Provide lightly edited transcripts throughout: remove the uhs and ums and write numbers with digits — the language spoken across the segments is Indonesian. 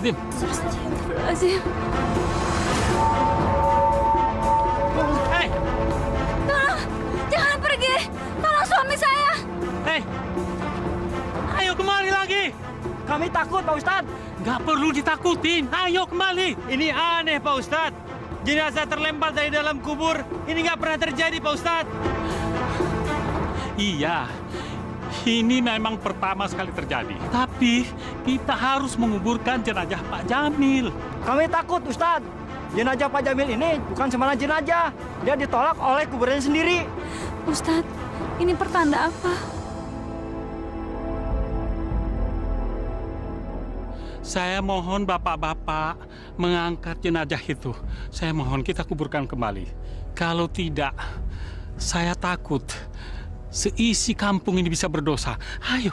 Astagfirullahaladzim. Astagfirullahaladzim. Hei! Tolong, jangan pergi. Tolong suami saya. Hei! Ayo kembali lagi. Kami takut, Pak Ustadz. Nggak perlu ditakutin. Ayo kembali. Ini aneh, Pak Ustadz. Jenazah terlempar dari dalam kubur. Ini nggak pernah terjadi, Pak Ustadz. Iya. Ini memang pertama sekali terjadi. Tapi kita harus menguburkan jenazah Pak Jamil. Kami takut, Ustadz. Jenazah Pak Jamil ini bukan sembarang jenazah. Dia ditolak oleh kuburannya sendiri. Ustadz, ini pertanda apa? Saya mohon bapak-bapak mengangkat jenazah itu. Saya mohon kita kuburkan kembali. Kalau tidak, saya takut seisi kampung ini bisa berdosa. Ayo.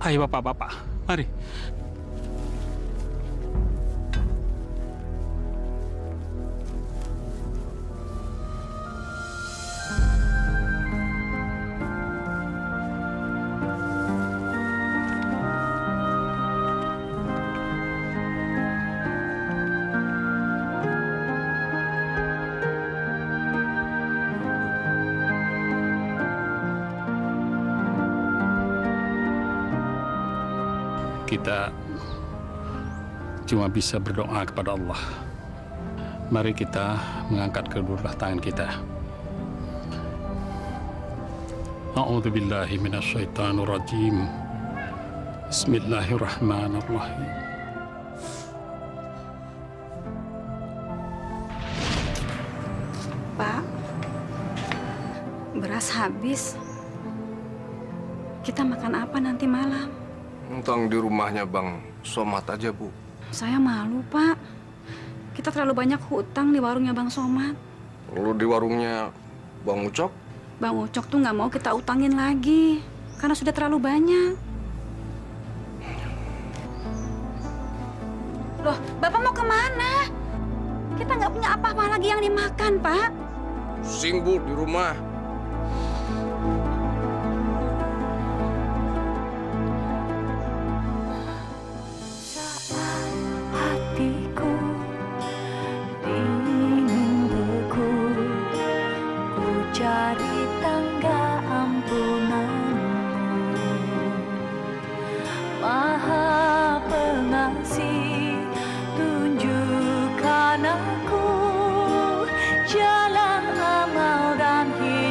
Ayo bapak-bapak, mari. Kita cuma bisa berdoa kepada Allah. Mari kita mengangkat kedua tangan kita. A'udzubillahi minasyaitonirrajim. Bismillahirrahmanirrahim. Pak, beras habis. Kita makan apa nanti malam? Tentang di rumahnya Bang Somad aja, Bu. Saya malu, Pak. Kita terlalu banyak hutang di warungnya Bang Somad. Lu di warungnya Bang Ucok? Bang Ucok tuh nggak mau kita utangin lagi. Karena sudah terlalu banyak. Loh, Bapak mau kemana? Kita nggak punya apa-apa lagi yang dimakan, Pak. Pusing, Bu, di rumah. Hatiku ingin beku, ku cari tangga ampunanmu. Maha Pengasih, tunjukkan aku jalan amal dan hidup.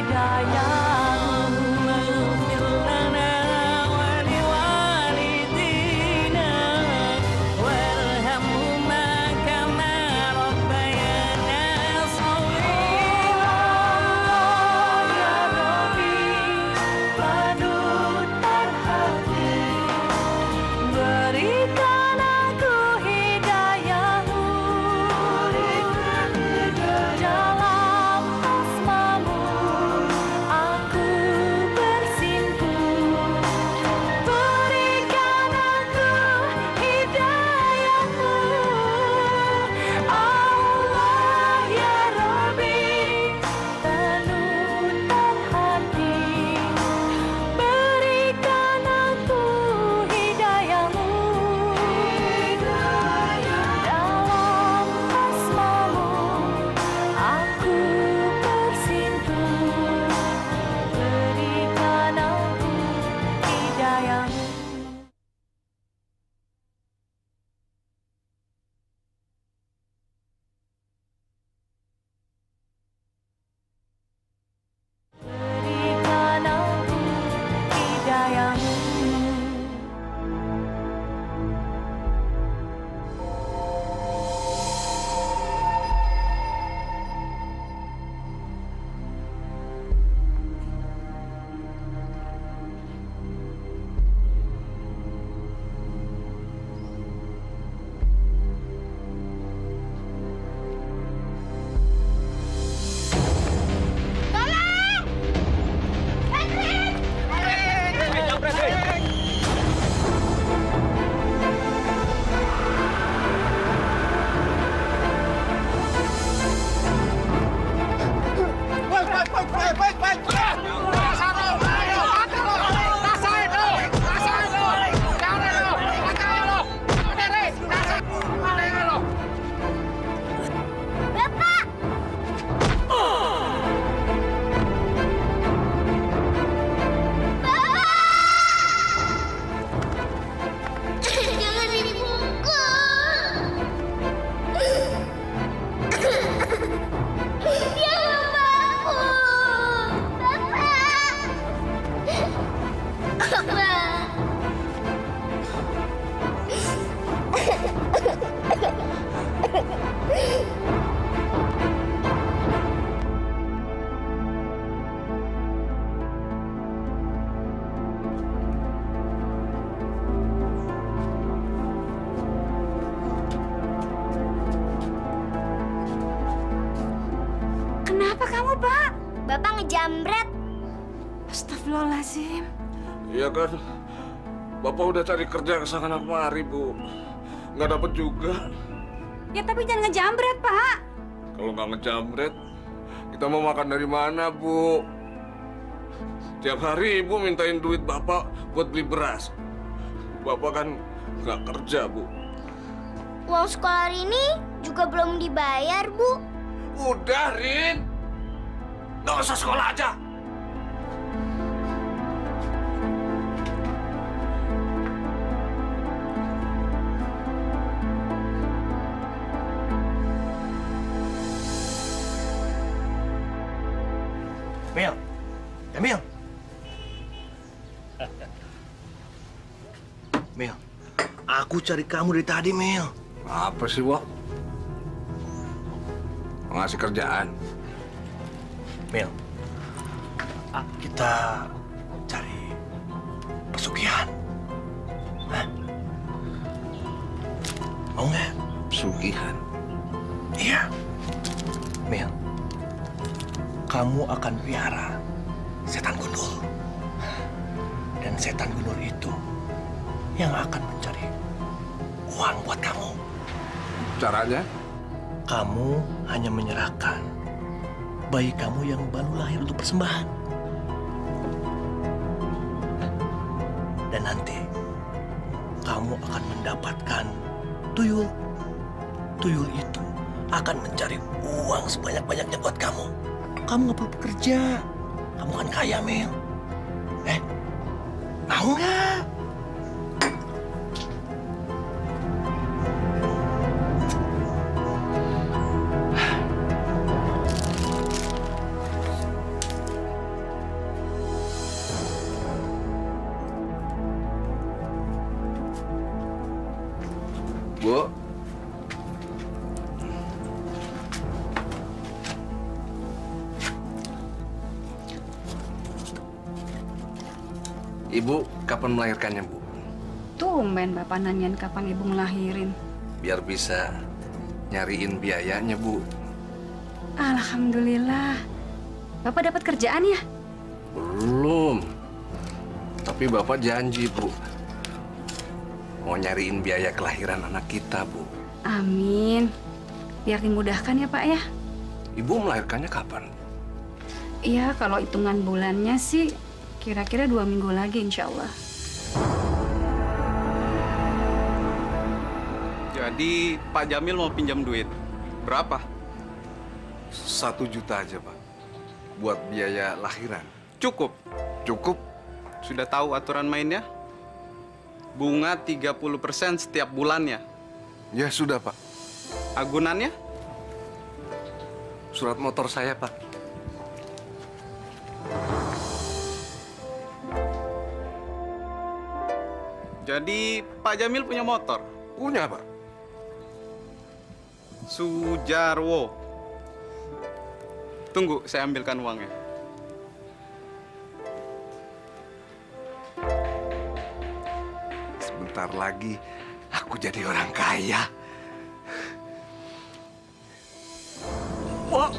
Pak? Bapak ngejamret. Astagfirullahaladzim. Iya kan, Bapak udah cari kerja kesana kemari, Bu. Nggak dapet juga. Ya tapi jangan ngejambret, Pak. Kalau nggak ngejamret, kita mau makan dari mana, Bu? Tiap hari Ibu mintain duit Bapak buat beli beras. Bapak kan nggak kerja, Bu. Uang sekolah Rini juga belum dibayar, Bu. Udah, Rin. Nggak usah sekolah aja. Mil, Jamil. Mil, aku cari kamu dari tadi, Mil. Apa sih, Wak? Ngasih kerjaan. Mil, kita cari pesugihan. Hah? Mau nggak? Sugihan. Iya. Mil, kamu akan piara setan gundul. Dan setan gundul itu yang akan mencari uang buat kamu. Caranya? Kamu hanya menyerahkan bayi kamu yang baru lahir untuk persembahan. Dan nanti kamu akan mendapatkan tuyul. Tuyul itu akan mencari uang sebanyak-banyaknya buat kamu. Kamu nggak perlu bekerja. Kamu kan kaya, Mil. Mau nggak? Bu. Ibu kapan melahirkannya, Bu? Tumben Bapak nanyain kapan Ibu ngelahirin. Biar bisa nyariin biayanya, Bu. Alhamdulillah. Bapak dapat kerjaan ya? Belum. Tapi Bapak janji, Bu. Mau nyariin biaya kelahiran anak kita, Bu. Amin. Biar dimudahkan ya Pak ya. Ibu melahirkannya kapan? Iya, kalau hitungan bulannya sih kira-kira 2 minggu lagi insya Allah. Jadi Pak Jamil mau pinjam duit. Berapa? 1 juta aja, Pak. Buat biaya lahiran. Cukup. Cukup? Sudah tahu aturan mainnya? Bunga 30% setiap bulannya. Ya sudah, Pak. Agunannya? Surat motor saya, Pak. Jadi Pak Jamil punya motor? Punya, Pak. Sujarwo. Tunggu, saya ambilkan uangnya. Sebentar lagi aku jadi orang kaya. Wah,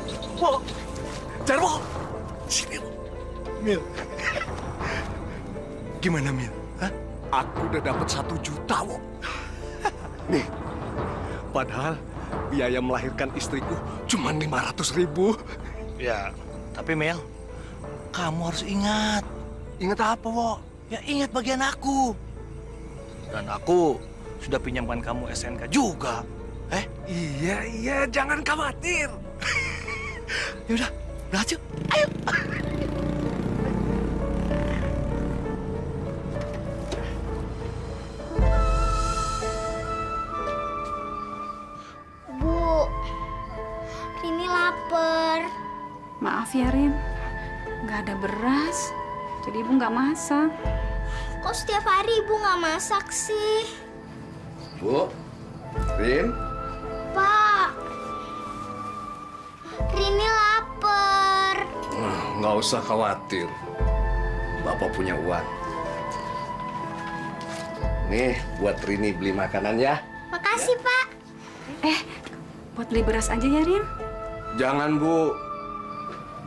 Jarwo, sini, Mil. Gimana, Mil? Hah? Aku udah dapat 1 juta, Wo. Nih, padahal biaya melahirkan istriku cuma 500.000. Ya, tapi Mel, kamu harus ingat. Ingat apa, Wo? Ya ingat bagian aku. Dan aku sudah pinjamkan kamu SNK juga. Iya, jangan khawatir. Ya udah, berhasil. Ayo. Bu, Rini lapar. Maaf ya Rin, nggak ada beras, jadi Ibu nggak masak. Kok setiap hari Ibu nggak masak sih? Bu, Rin, Pak, Rini lapar. nggak usah khawatir. Bapak punya uang. Nih, buat Rini beli makanan ya. Makasih, Pak. Buat beli beras aja ya Rin. Jangan, Bu.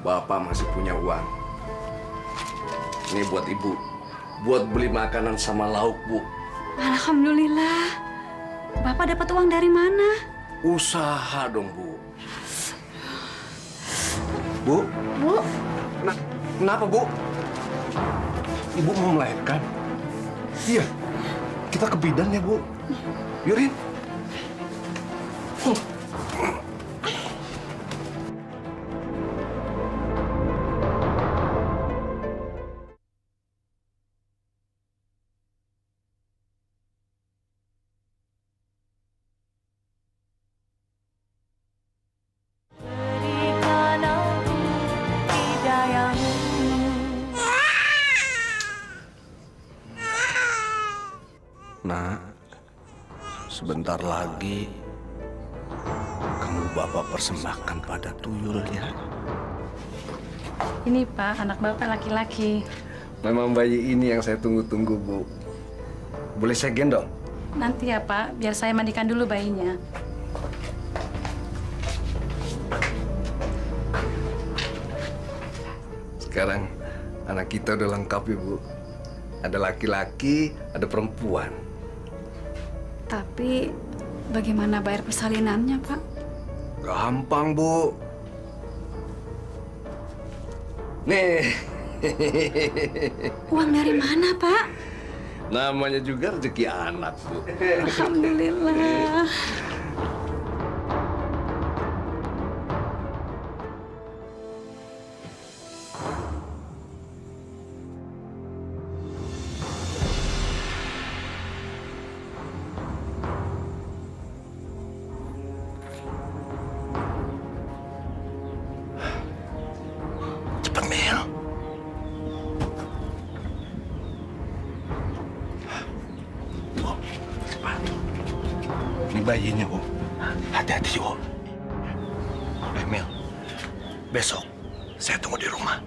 Bapak masih punya uang. Ini buat ibu. Buat beli makanan sama lauk, Bu. Alhamdulillah. Bapak dapat uang dari mana? Usaha dong, Bu. Bu? Bu, Kenapa, Bu? Ibu mau melahirkan? Iya. Kita ke bidan ya, Bu. Yurin. Berikan aku hidayahmu. Nak, sebentar lagi kamu Bapak persembahkan pada tuyul ya. Ini Pak, anak Bapak laki-laki. Memang bayi ini yang saya tunggu-tunggu, Bu. Boleh saya gendong? Nanti ya Pak, biar saya mandikan dulu bayinya. Sekarang anak kita udah lengkap ya, Bu. Ada laki-laki, ada perempuan. Tapi bagaimana bayar persalinannya Pak? Gampang, Bu. Nih, Uang dari mana Pak? namanya juga rezeki anak, Bu. Alhamdulillah. Cepet, Mel. Bu, cepat. Ini bayinya, Bu. Hati-hati, Bu. Mel, besok saya tunggu di rumah.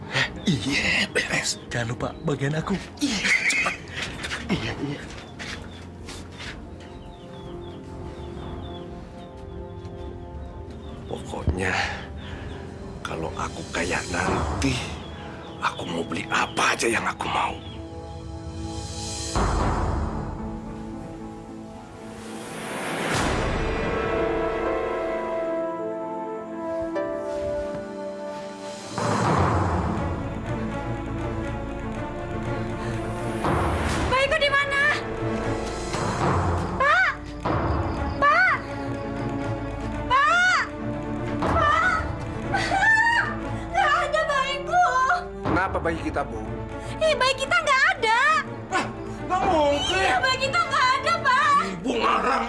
Iya, beres. Jangan lupa bagian aku. Iya, cepat. Iya, iya. Pokoknya, kalau aku kaya nanti, aku mau beli apa aja yang aku mau. Bayiku di mana? Nggak ada bayiku. Kenapa bayi kita, Bu? Bayi kita nggak ada. Nggak mungkin. Iya, bayi kita nggak ada, Pak. Ibu ngarang.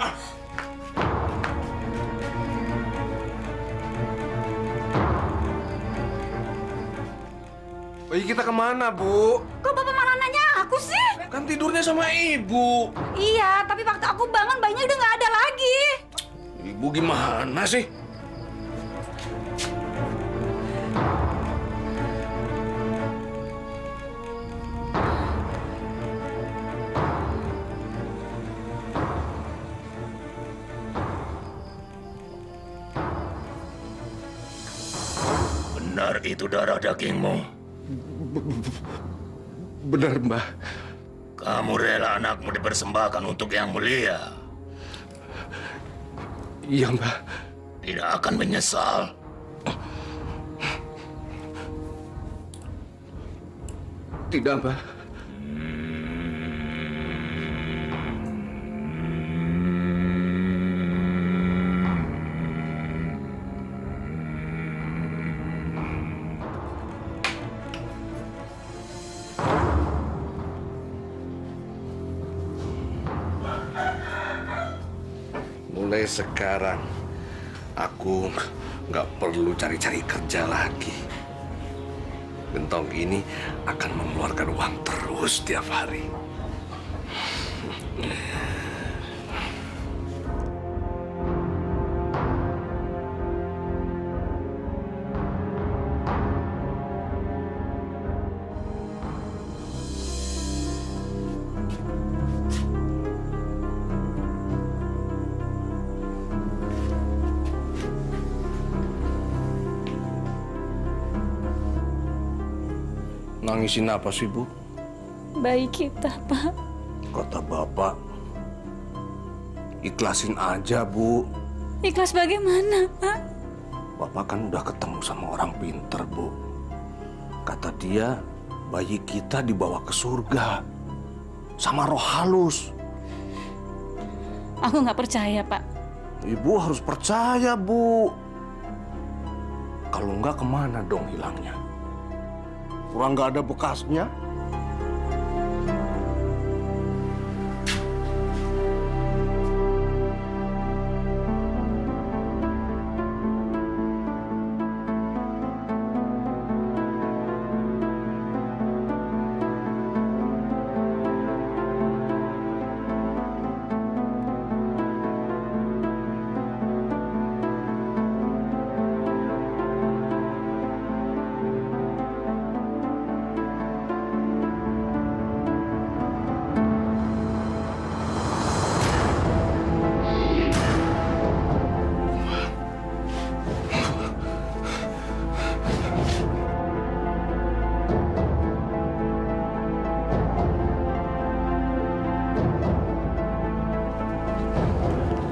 Bayi kita kemana, Bu? Kok Bapak malah nanya aku sih? Kan tidurnya sama ibu. Iya, tapi waktu aku bangun bayinya udah nggak ada lagi. Ibu gimana sih? Benar itu darah dagingmu. Benar, Mbah. Kamu rela anakmu dipersembahkan untuk yang mulia. Iya, Mbah. Tidak akan menyesal. Tidak, Mbah. Mulai sekarang, aku nggak perlu cari-cari kerja lagi. Gentong ini akan mengeluarkan uang terus tiap hari. Nangisin apa sih, Bu? Bayi kita, Pak. Kata Bapak, ikhlasin aja, Bu. Ikhlas bagaimana, Pak? Bapak kan udah ketemu sama orang pinter, Bu. Kata dia, bayi kita dibawa ke surga sama roh halus. Aku nggak percaya, Pak. Ibu harus percaya, Bu. Kalau enggak, kemana dong hilangnya? Kurang nggak ada bekasnya?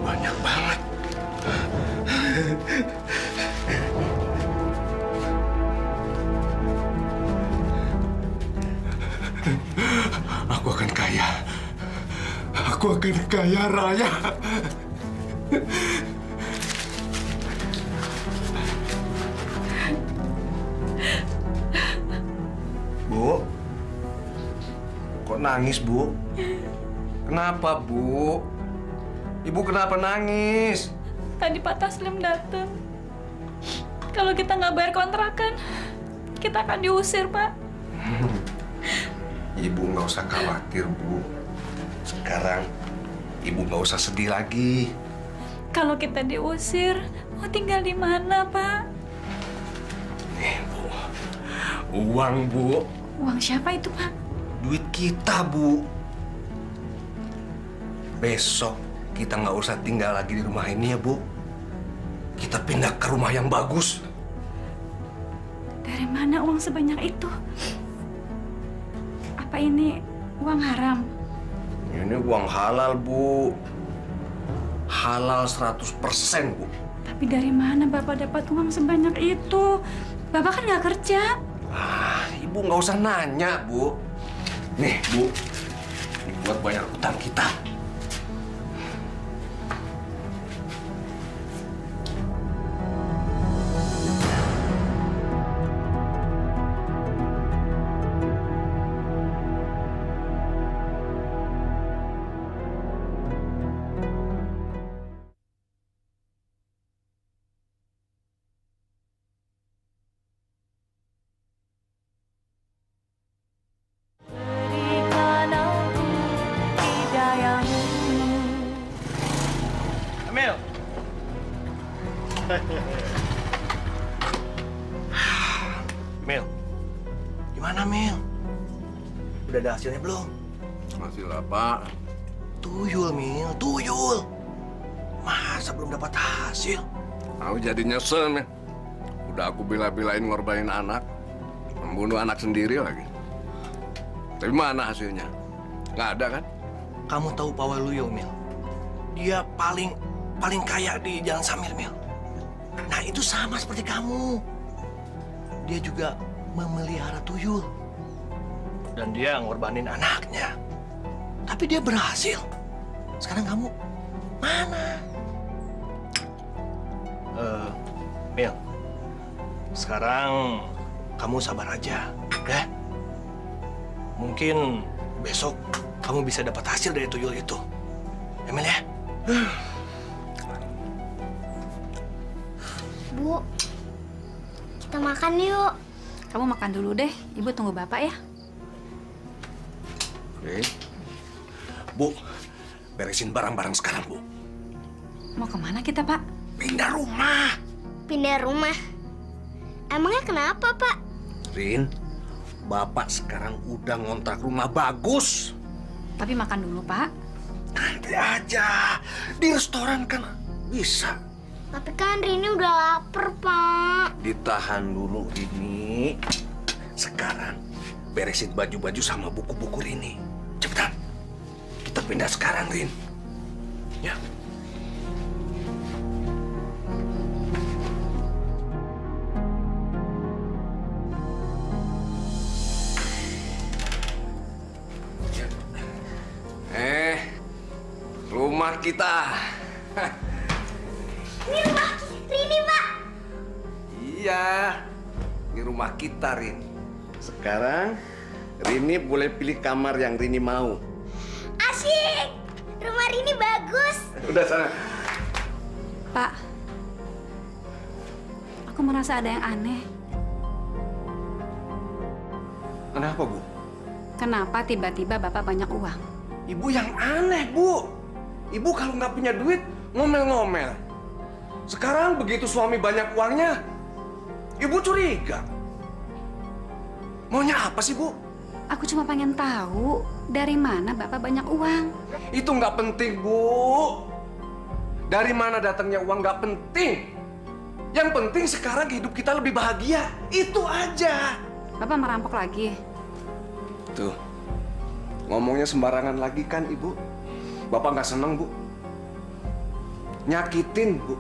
Banyak banget. Aku akan kaya. Aku akan kaya raya. Bu, kok nangis, Bu? Kenapa, Bu? Ibu kenapa nangis? Tadi Pak Taslim datang. Kalau kita nggak bayar kontrakan, kita akan diusir, Pak. Ibu nggak usah khawatir, Bu. Sekarang Ibu nggak usah sedih lagi. Kalau kita diusir, mau tinggal di mana, Pak? Nih, Bu. Uang, Bu. Uang siapa itu, Pak? Duit kita, Bu. Besok kita nggak usah tinggal lagi di rumah ini ya, Bu. Kita pindah ke rumah yang bagus. Dari mana uang sebanyak itu? Apa ini uang haram? Ini uang halal, Bu. Halal 100%, Bu. Tapi dari mana Bapak dapat uang sebanyak itu? Bapak kan nggak kerja. Ibu nggak usah nanya, Bu. Nih, Bu. Ini buat bayar utang kita. Berikan aku hidayahmu. Amel. Mel. Gimana, Mel? Udah ada hasilnya belum? Hasil apa? Tuyul, Mel. Tuyul. Masa belum dapat hasil? Aku jadi nyesel, men. Udah aku bela-belain ngorbanin anak. Membunuh anak sendiri lagi. Tapi mana hasilnya? Nggak ada, kan? Kamu tahu Pak Waluyo, Mel? Dia paling kaya di Jalan Samir, Mel. Nah, itu sama seperti kamu. Dia juga memelihara tuyul. Dan dia ngorbanin anaknya. Tapi dia berhasil. Sekarang kamu mana? Mel, sekarang kamu sabar aja, ya. Mungkin besok kamu bisa dapat hasil dari tuyul itu. Ya, Mel, ya? Bu, kita makan yuk. Kamu makan dulu deh. Ibu tunggu Bapak ya. Oke. Bu, beresin barang-barang sekarang, Bu. Mau kemana kita, Pak? Pindah rumah. Pindah rumah. Emangnya kenapa, Pak? Rin, Bapak sekarang udah ngontrak rumah bagus. Tapi makan dulu, Pak. Nanti aja. Di restoran kan bisa. Tapi kan Rini udah lapar, Pak. Ditahan dulu, Rini. Sekarang beresin baju-baju sama buku-buku Rini. Cepetan. Kita pindah sekarang, Rin. Ya. Rumah kita. Ini rumah Rini, Pak. Iya, ini rumah kita, Rin. Sekarang, Rini boleh pilih kamar yang Rini mau. Asyik. Rumah Rini bagus. Udah sana. Pak, aku merasa ada yang aneh. Kenapa, Bu? Kenapa tiba-tiba Bapak banyak uang? Ibu yang aneh, Bu. Ibu kalau nggak punya duit, ngomel-ngomel. Sekarang begitu suami banyak uangnya, Ibu curiga. Maunya apa sih, Bu? Aku cuma pengen tahu dari mana Bapak banyak uang. Itu nggak penting, Bu. Dari mana datangnya uang nggak penting. Yang penting sekarang hidup kita lebih bahagia. Itu aja. Bapak merampok lagi. Tuh, ngomongnya sembarangan lagi kan, Ibu? Bapak nggak seneng, Bu. Nyakitin, Bu.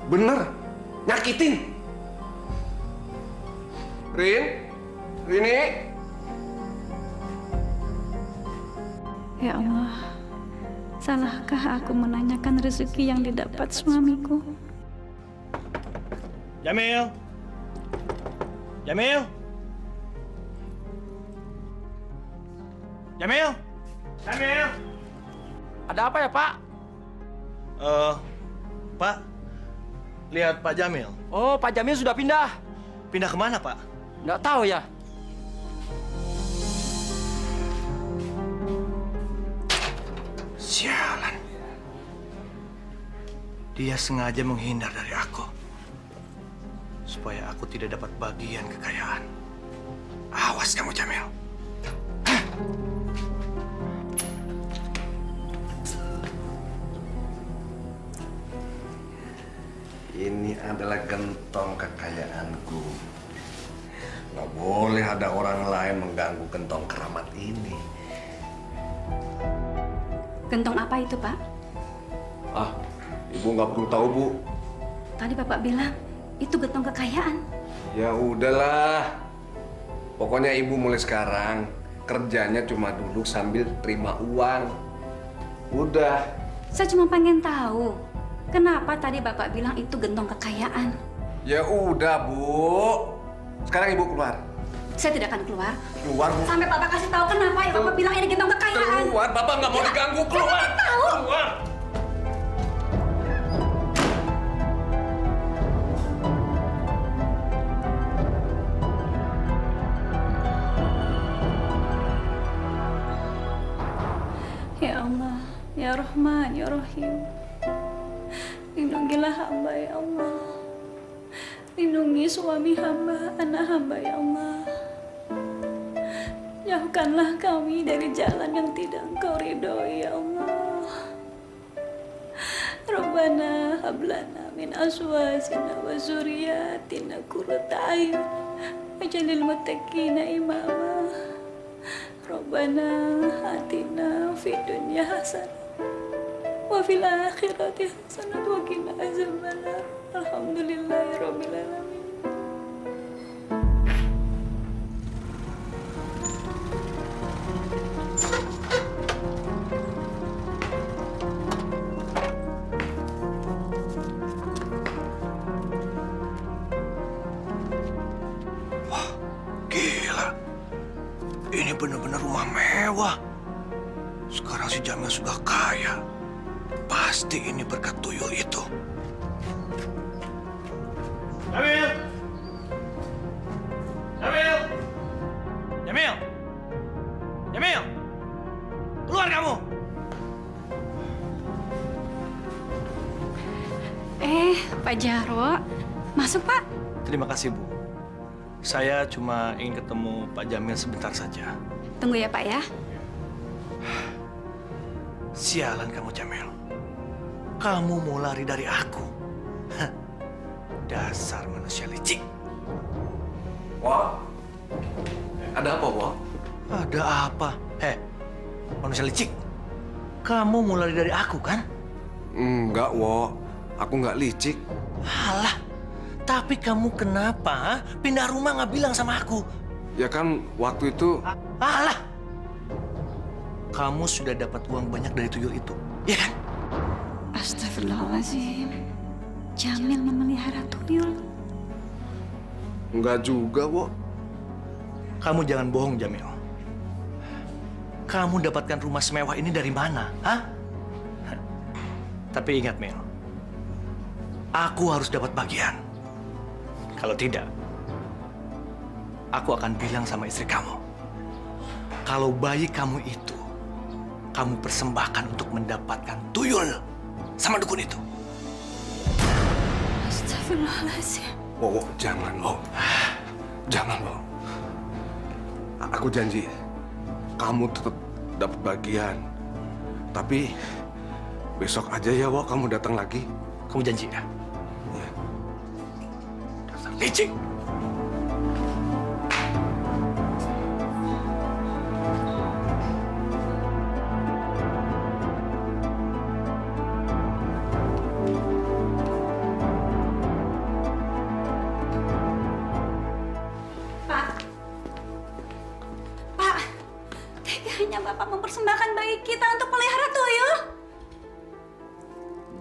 Bener, nyakitin. Rini? Ya Allah, salahkah aku menanyakan rezeki yang didapat suamiku? Jamil. Jamil. Jamil. Jamil. Ada apa ya, Pak? Pak, lihat Pak Jamil. Oh, Pak Jamil sudah pindah. Pindah kemana, Pak? Nggak tahu ya. Sialan. Dia sengaja menghindar dari aku. Supaya aku tidak dapat bagian kekayaan. Awas kamu, Jamil. Ini adalah gentong kekayaanku. Nggak boleh ada orang lain mengganggu gentong keramat ini. Gentong apa itu, Pak? Ah, Ibu nggak perlu tahu, Bu. Tadi Bapak bilang itu gentong kekayaan. Ya udahlah. Pokoknya Ibu mulai sekarang kerjanya cuma duduk sambil terima uang. Udah. Saya cuma pengen tahu, kenapa tadi Bapak bilang itu gentong kekayaan? Ya udah, Bu. Sekarang Ibu keluar. Saya tidak akan keluar. Keluar, Bu. Sampai Bapak kasih tahu kenapa ya Bapak bilang ini gentong kekayaan. Keluar, Bapak nggak mau diganggu. Keluar. Saya tahu. Keluar. Ya Allah, Ya Rahman, Ya Rahim. Lindungilah hamba ya Allah. Lindungi suami hamba, anak hamba ya Allah. Jauhkanlah kami dari jalan yang tidak Engkau ridhoi ya Allah. Rabbana hablana min azwajina wa zurriyatina qurrata a'yun waj'alil muttaqina imama. Rabbana atina fid dunya hasanah wa fil akhirati hasanah wa qina azabannar. Alhamdulillahirabbil alamin. Gila. Ini benar-benar rumah mewah. Sekarang si Jamil sudah kaya. Pasti ini berkat tuyul itu. Jamil! Jamil! Jamil! Jamil! Keluar kamu! Pak Jarwo, masuk Pak. Terima kasih, Bu. Saya cuma ingin ketemu Pak Jamil sebentar saja. Tunggu ya Pak ya. Sialan kamu, Jamil. Kamu mau lari dari aku. Hah. Dasar manusia licik. Wah, Ada apa, Wok? Ada apa? Manusia licik. Kamu mulai dari aku, kan? Enggak, Wok. Aku nggak licik. Alah, tapi kamu kenapa pindah rumah nggak bilang sama aku? Ya kan waktu itu... Alah, kamu sudah dapat uang banyak dari tuyul itu, ya kan? Astagfirullahaladzim. Jamil memelihara tuyul. Enggak juga, Wok. Kamu jangan bohong, Jamil. Kamu dapatkan rumah semewah ini dari mana, hah? Tapi ingat, Mil. Aku harus dapat bagian. Kalau tidak, aku akan bilang sama istri kamu. Kalau bayi kamu itu, kamu persembahkan untuk mendapatkan tuyul sama dukun itu. Astagfirullahaladzim. Wok, jangan, Wok. Jangan, Wok. Aku janji, kamu tetap dapat bagian. Tapi besok aja ya, Wok, kamu datang lagi. Kamu janji ya? Ya. Dasar licik. Pak, teganya Bapak mempersembahkan bayi kita untuk pelihara tuyul.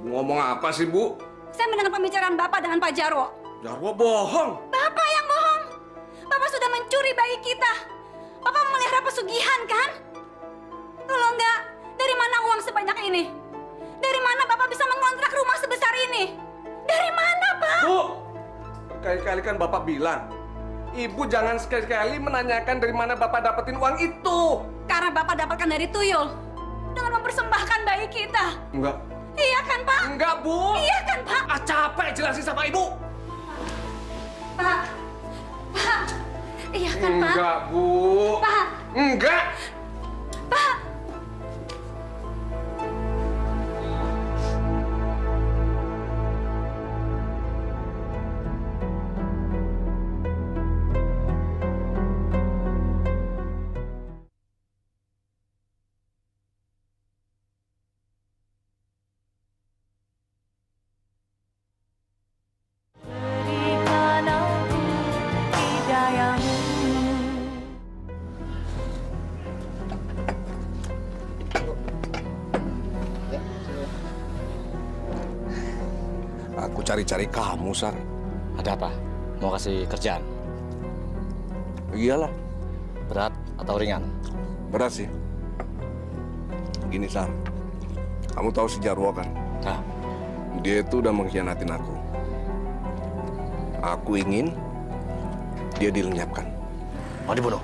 Ngomong apa sih, Bu? Saya mendengar pembicaraan Bapak dengan Pak Jarwo. Jarwo bohong. Bapak yang bohong. Bapak sudah mencuri bayi kita. Bapak memelihara pesugihan, kan? Kalau enggak, dari mana uang sebanyak ini? Dari mana Bapak bisa mengontrak rumah sebesar ini? Dari mana, Pak? Bu, kali-kali kan Bapak bilang, Ibu jangan sekali-kali menanyakan dari mana Bapak dapetin uang itu. Karena Bapak dapatkan dari tuyul. Dengan mempersembahkan bayi kita. Enggak. Iya kan, Pak? Enggak, Bu. Iya kan, Pak? Capek jelasin sama Ibu. Pak. Pak. Iya kan, Pak? Enggak, Bu. Pak. Enggak. Pak. Berikan aku hidayahmu. Aku cari-cari kamu, Sar. Ada apa? Mau kasih kerjaan? Iyalah, Berat atau ringan? berat sih. Gini, Sar. Kamu tahu si Jarwo kan? Nah, Dia itu udah mengkhianatin aku. Aku ingin dia dilenyapkan. mau dibunuh?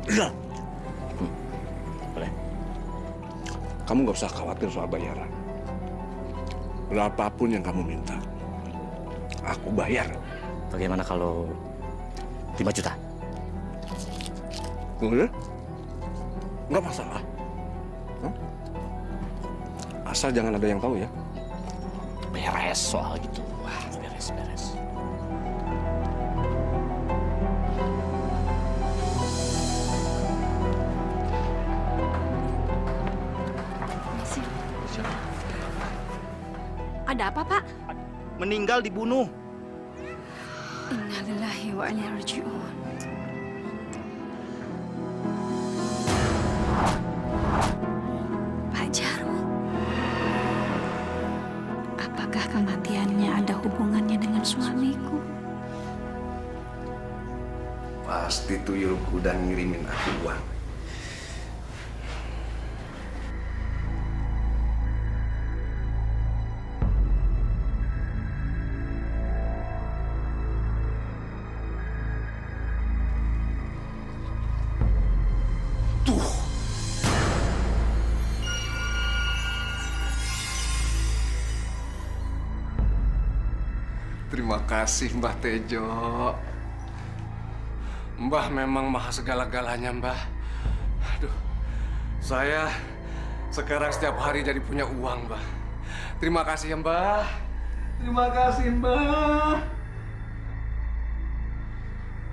Iya. Boleh. Kamu nggak usah khawatir soal bayaran. Berapapun yang kamu minta, aku bayar. Bagaimana kalau 5 juta? Boleh? Nggak masalah. Asal jangan ada yang tahu ya. Beres soal gitu. Wah, beres. Ada apa, Pak? Meninggal dibunuh. Innalillahi wa inna ilaihi raji'un. Pak Jarwo. Apakah kematiannya ada hubungannya dengan suamiku? Pasti tuyulku dan ngirimin aku uang. Terima kasih, Mbah Tejo. Mbah memang maha segala-galanya, Mbah. Aduh, saya sekarang setiap hari jadi punya uang, Mbah. Terima kasih ya, Mbah. Terima kasih, Mbah.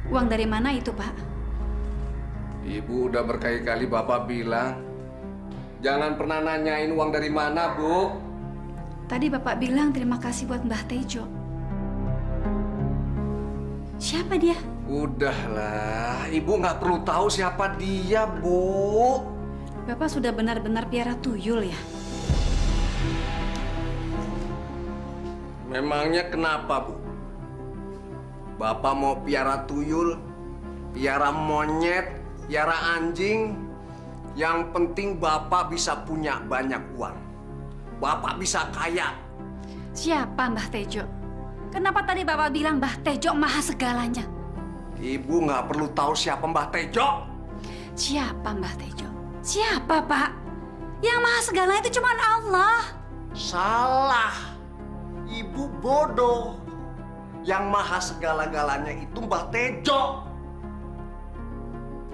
Uang dari mana itu, Pak? Ibu udah berkali-kali Bapak bilang, jangan pernah nanyain uang dari mana, Bu. Tadi Bapak bilang terima kasih buat Mbah Tejo. Siapa dia? Udahlah, Ibu nggak perlu tahu siapa dia, Bu. Bapak sudah benar-benar piara tuyul ya? Memangnya kenapa, Bu? Bapak mau piara tuyul, piara monyet, piara anjing. Yang penting Bapak bisa punya banyak uang. Bapak bisa kaya. Siapa Mbah Tejo? Kenapa tadi Bapak bilang Mbah Tejo maha segalanya? Ibu nggak perlu tahu siapa Mbah Tejo. Siapa Mbah Tejo? Siapa, Pak? Yang maha segalanya itu cuma Allah. Salah. Ibu bodoh. Yang maha segala-galanya itu Mbah Tejo.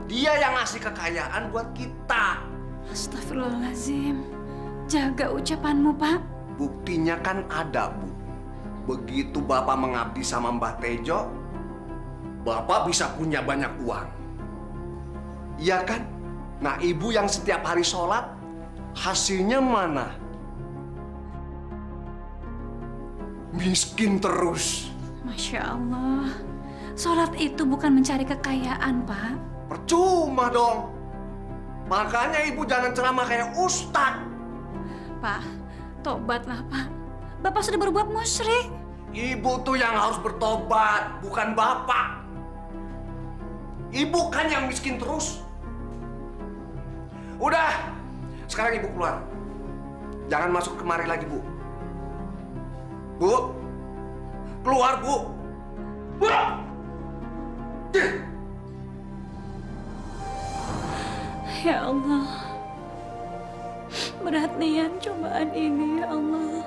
Dia yang ngasih kekayaan buat kita. Astagfirullahaladzim. Jaga ucapanmu, Pak. Buktinya kan ada, Bu. Begitu Bapak mengabdi sama Mbah Tejo, Bapak bisa punya banyak uang. Iya kan? Nah, Ibu yang setiap hari sholat, hasilnya mana? Miskin terus. Masya Allah. Sholat itu bukan mencari kekayaan, Pak. Percuma dong. Makanya Ibu jangan ceramah kayak ustadz. Pak, tobatlah, Pak. Bapak sudah berbuat musyrik. Ibu tuh yang harus bertobat, bukan Bapak. Ibu kan yang miskin terus. Udah, sekarang Ibu keluar. Jangan masuk kemari lagi, Bu. Bu, keluar, Bu. Bu! Ya Allah. Berat niat cobaan ini, ya Allah.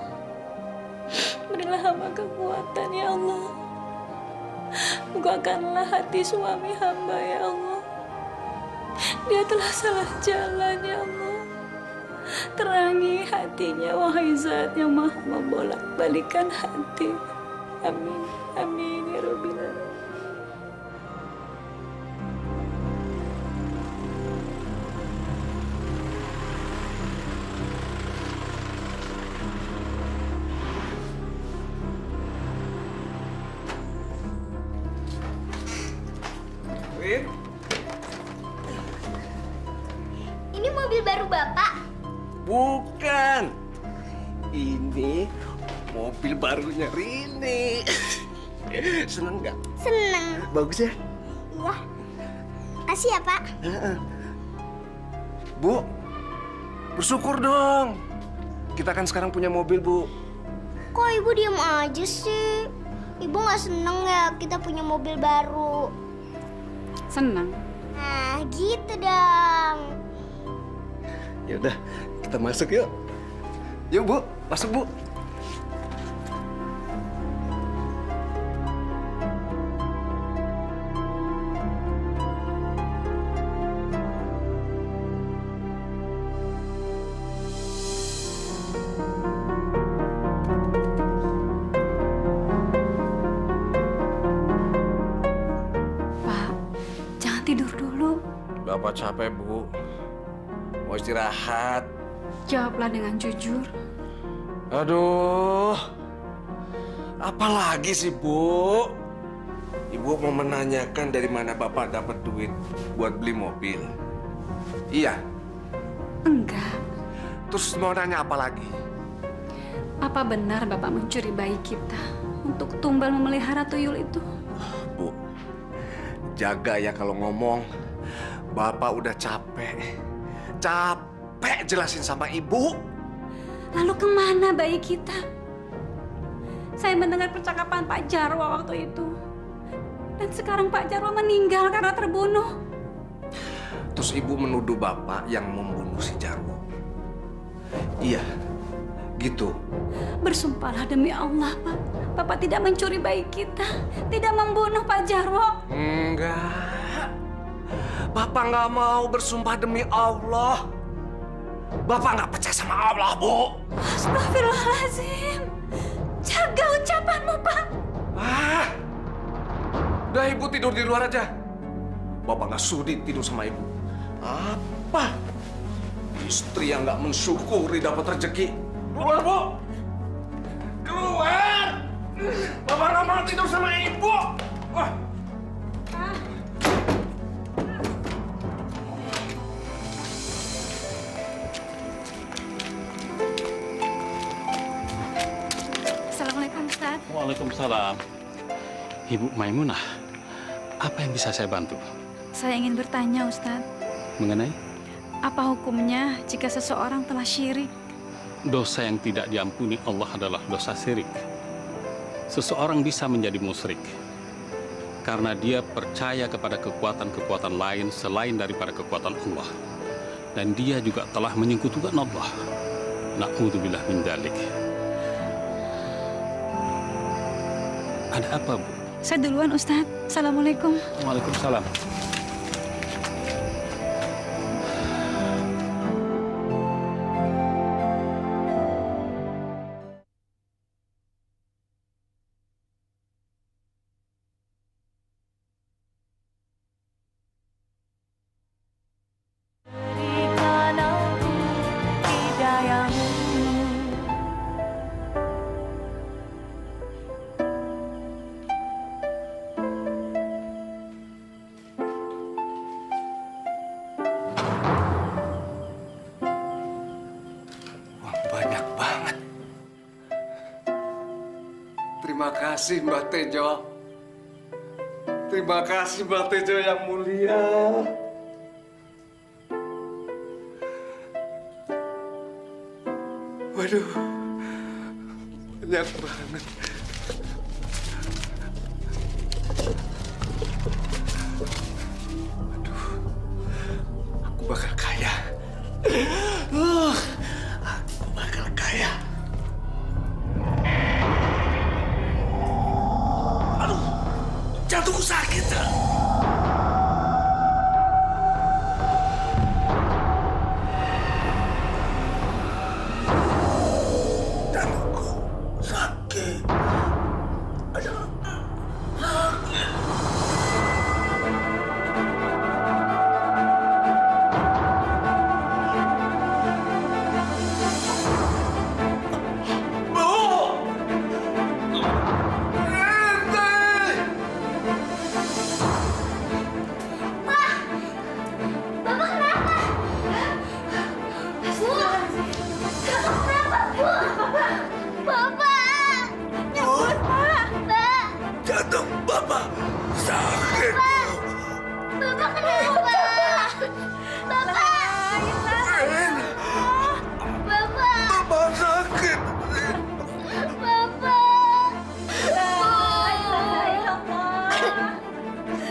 Berilah hamba kekuatan, ya Allah. Bukakanlah hati suami hamba, ya Allah. Dia telah salah jalan, ya Allah. Terangi hatinya, wahai Zat yang maha membolak-balikan hati. Amin, amin, ya Rabbil Alamin. Win, Ini mobil baru Bapak. Bukan. Ini mobil barunya Rini. Seneng nggak? Seneng. Bagus ya? Iya. Kasih ya, Pak. Bu, bersyukur dong. Kita kan sekarang punya mobil, Bu. Kok Ibu diam aja sih? Ibu nggak seneng ya kita punya mobil baru? Senang. Nah, gitu dong. Ya udah, kita masuk yuk. Yuk, Bu. Masuk, Bu. Pak, jangan tidur dulu. Bapak capek, Bu. Mau istirahat. Jawablah dengan jujur. Aduh, apa lagi sih, Bu? Ibu mau menanyakan dari mana Bapak dapat duit buat beli mobil. Iya, Enggak. terus mau nanya apa lagi? Apa benar Bapak mencuri bayi kita untuk tumbal memelihara tuyul itu? Bu, jaga ya kalau ngomong. Bapak udah capek. Capek jelasin sama Ibu. Lalu kemana bayi kita? Saya mendengar percakapan Pak Jarwo waktu itu. Dan sekarang Pak Jarwo meninggal karena terbunuh. Terus Ibu menuduh Bapak yang membunuh si Jarwo. Iya, gitu. Bersumpahlah demi Allah, Pak. Bapak tidak mencuri bayi kita. Tidak membunuh Pak Jarwo. Enggak. Bapak nggak mau bersumpah demi Allah. Bapak nggak percaya sama Allah, Bu. Astagfirullahaladzim. Jaga ucapanmu, Pak. Udah Ibu tidur di luar aja. Bapak nggak sudi tidur sama Ibu. Apa? Istri yang nggak mensyukuri dapat rezeki. Keluar, Bu! Keluar! Bapak nggak mau tidur sama Ibu! Wah! Assalamualaikum, Ustaz. Waalaikumsalam. Ibu Maimunah, apa yang bisa saya bantu? Saya ingin bertanya, Ustaz. Mengenai Apa hukumnya jika seseorang telah syirik? dosa yang tidak diampuni Allah adalah dosa syirik. Seseorang bisa menjadi musyrik karena dia percaya kepada kekuatan-kekuatan lain selain daripada kekuatan Allah. Dan dia juga telah menyekutukan Allah. Na'udzubillah min dzalik. Ada apa, Bu? Saya duluan, Ustaz. Assalamualaikum. Waalaikumsalam. Berikan aku hidayahmu. Wah, banyak banget. Terima kasih, Mbak Tejo. Terima kasih, Mbak Tejo yang mulia. Waduh, banyak banget. Aduh, aku bakal kaya. Aku bakal kaya. Aduh, jantungku sakit. Jantungku sakit. Aduh, sakit. Jantung Bapak sakit. Bapak kenapa? Bapak! Bapak! Bapak sakit. Bapak!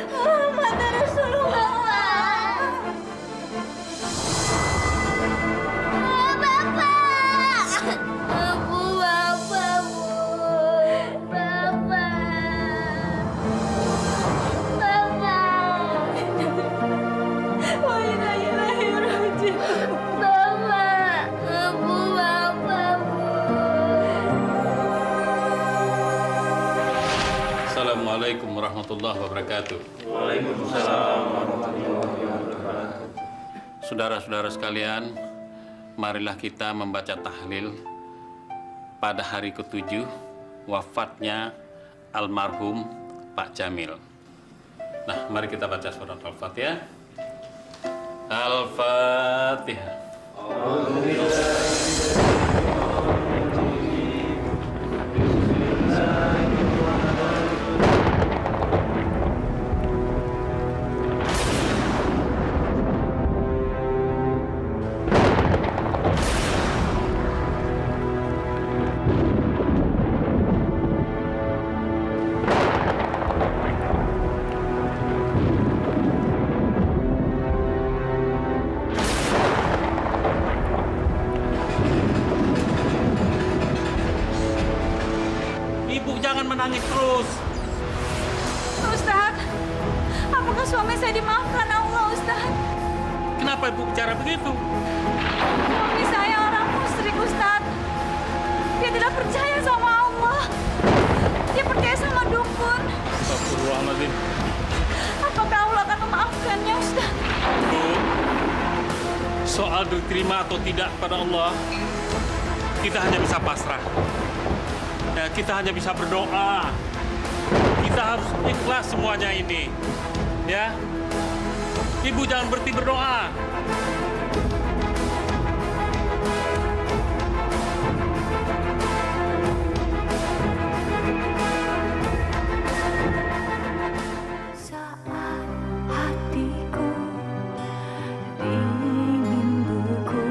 Muhammad Rasulullah! Bapak! Bu, Bapak, Bu! Bapak! Assalamualaikum warahmatullahi wabarakatuh. Waalaikumsalam warahmatullahi wabarakatuh. Saudara-saudara sekalian, marilah kita membaca tahlil pada hari ke-7 wafatnya almarhum Pak Jamil. Nah, mari kita baca surat Al-Fatihah. Al-Fatihah. Ibu jangan menangis terus. Ustaz, apakah suami saya dimaafkan Allah, Ustaz? Kenapa ibu bicara begitu? Suami saya orang musyrik, Ustaz. Dia tidak percaya sama Allah. Dia percaya sama dukun. Astagfirullahaladzim. Apakah Allah akan memaafkannya, Ustaz? Bu, soal diterima atau tidak pada Allah, kita hanya bisa pasrah. Ya, kita hanya bisa berdoa. Kita harus ikhlas semuanya ini. Ya, Ibu jangan berhenti berdoa. Saat hatiku ingin buku,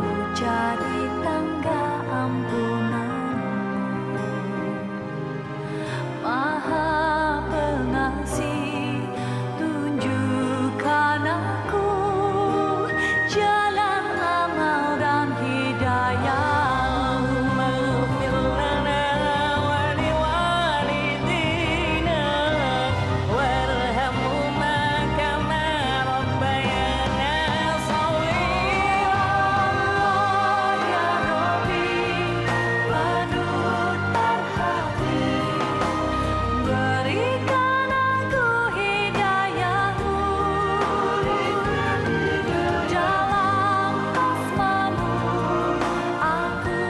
ku cari tangga ampunanmu. Maha Pengasih, tunjukkan aku jalan amal dan hidayah. Berikan aku hidayahmu dalam asmamu aku